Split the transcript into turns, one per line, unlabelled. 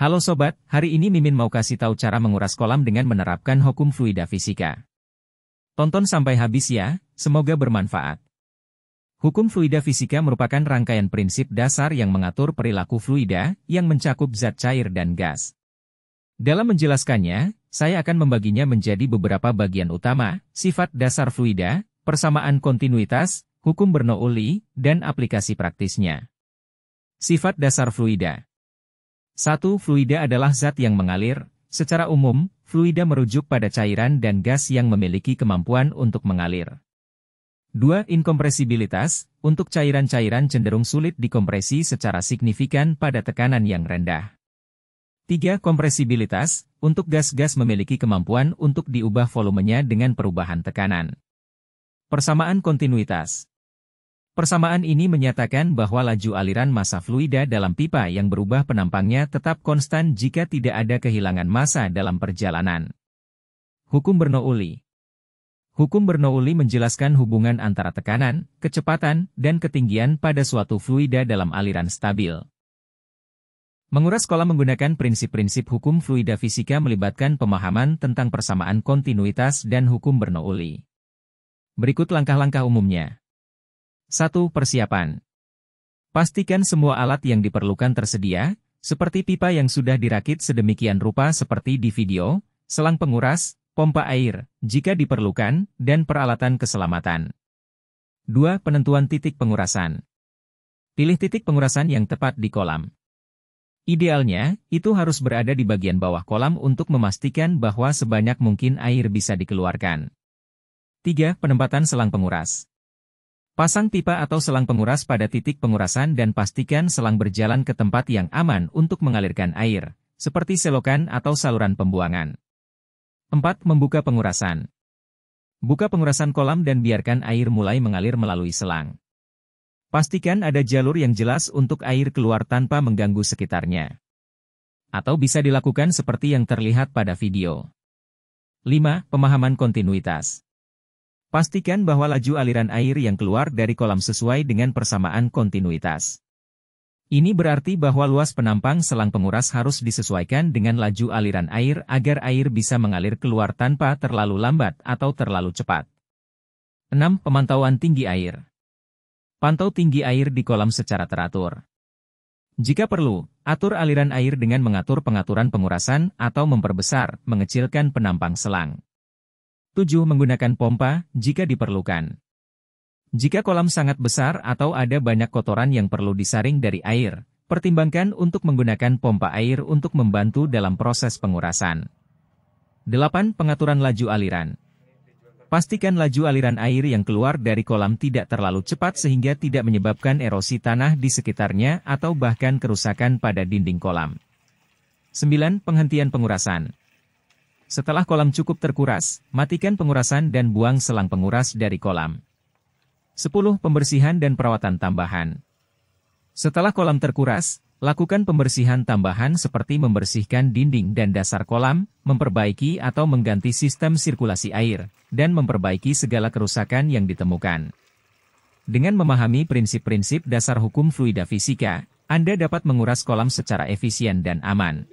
Halo sobat, hari ini Mimin mau kasih tahu cara menguras kolam dengan menerapkan hukum fluida fisika. Tonton sampai habis ya, semoga bermanfaat. Hukum fluida fisika merupakan rangkaian prinsip dasar yang mengatur perilaku fluida yang mencakup zat cair dan gas. Dalam menjelaskannya, saya akan membaginya menjadi beberapa bagian utama, sifat dasar fluida, persamaan kontinuitas, hukum Bernoulli, dan aplikasi praktisnya. Sifat dasar fluida. 1. Fluida adalah zat yang mengalir. Secara umum, fluida merujuk pada cairan dan gas yang memiliki kemampuan untuk mengalir. 2. Inkompresibilitas. Untuk cairan-cairan cenderung sulit dikompresi secara signifikan pada tekanan yang rendah. 3. Kompresibilitas. Untuk gas-gas memiliki kemampuan untuk diubah volumenya dengan perubahan tekanan. Persamaan kontinuitas. Persamaan ini menyatakan bahwa laju aliran massa fluida dalam pipa yang berubah penampangnya tetap konstan jika tidak ada kehilangan massa dalam perjalanan. Hukum Bernoulli. Hukum Bernoulli menjelaskan hubungan antara tekanan, kecepatan, dan ketinggian pada suatu fluida dalam aliran stabil. Menguras kolam menggunakan prinsip-prinsip hukum fluida fisika melibatkan pemahaman tentang persamaan kontinuitas dan hukum Bernoulli. Berikut langkah-langkah umumnya. 1. Persiapan. Pastikan semua alat yang diperlukan tersedia, seperti pipa yang sudah dirakit sedemikian rupa seperti di video, selang penguras, pompa air, jika diperlukan, dan peralatan keselamatan. 2. Penentuan titik pengurasan. Pilih titik pengurasan yang tepat di kolam. Idealnya, itu harus berada di bagian bawah kolam untuk memastikan bahwa sebanyak mungkin air bisa dikeluarkan. 3. Penempatan selang penguras. Pasang pipa atau selang penguras pada titik pengurasan dan pastikan selang berjalan ke tempat yang aman untuk mengalirkan air, seperti selokan atau saluran pembuangan. 4. Membuka pengurasan. Buka pengurasan kolam dan biarkan air mulai mengalir melalui selang. Pastikan ada jalur yang jelas untuk air keluar tanpa mengganggu sekitarnya. Atau bisa dilakukan seperti yang terlihat pada video. 5. Pemahaman kontinuitas. Pastikan bahwa laju aliran air yang keluar dari kolam sesuai dengan persamaan kontinuitas. Ini berarti bahwa luas penampang selang penguras harus disesuaikan dengan laju aliran air agar air bisa mengalir keluar tanpa terlalu lambat atau terlalu cepat. 6. Pemantauan tinggi air. Pantau tinggi air di kolam secara teratur. Jika perlu, atur aliran air dengan mengatur pengaturan pengurasan atau memperbesar, mengecilkan penampang selang. 7. Menggunakan pompa, jika diperlukan. Jika kolam sangat besar atau ada banyak kotoran yang perlu disaring dari air, pertimbangkan untuk menggunakan pompa air untuk membantu dalam proses pengurasan. 8. Pengaturan laju aliran. Pastikan laju aliran air yang keluar dari kolam tidak terlalu cepat sehingga tidak menyebabkan erosi tanah di sekitarnya atau bahkan kerusakan pada dinding kolam. 9. Penghentian pengurasan. Setelah kolam cukup terkuras, matikan pengurasan dan buang selang penguras dari kolam. 10. Pembersihan dan perawatan tambahan. Setelah kolam terkuras, lakukan pembersihan tambahan seperti membersihkan dinding dan dasar kolam, memperbaiki atau mengganti sistem sirkulasi air, dan memperbaiki segala kerusakan yang ditemukan. Dengan memahami prinsip-prinsip dasar hukum fluida fisika, Anda dapat menguras kolam secara efisien dan aman.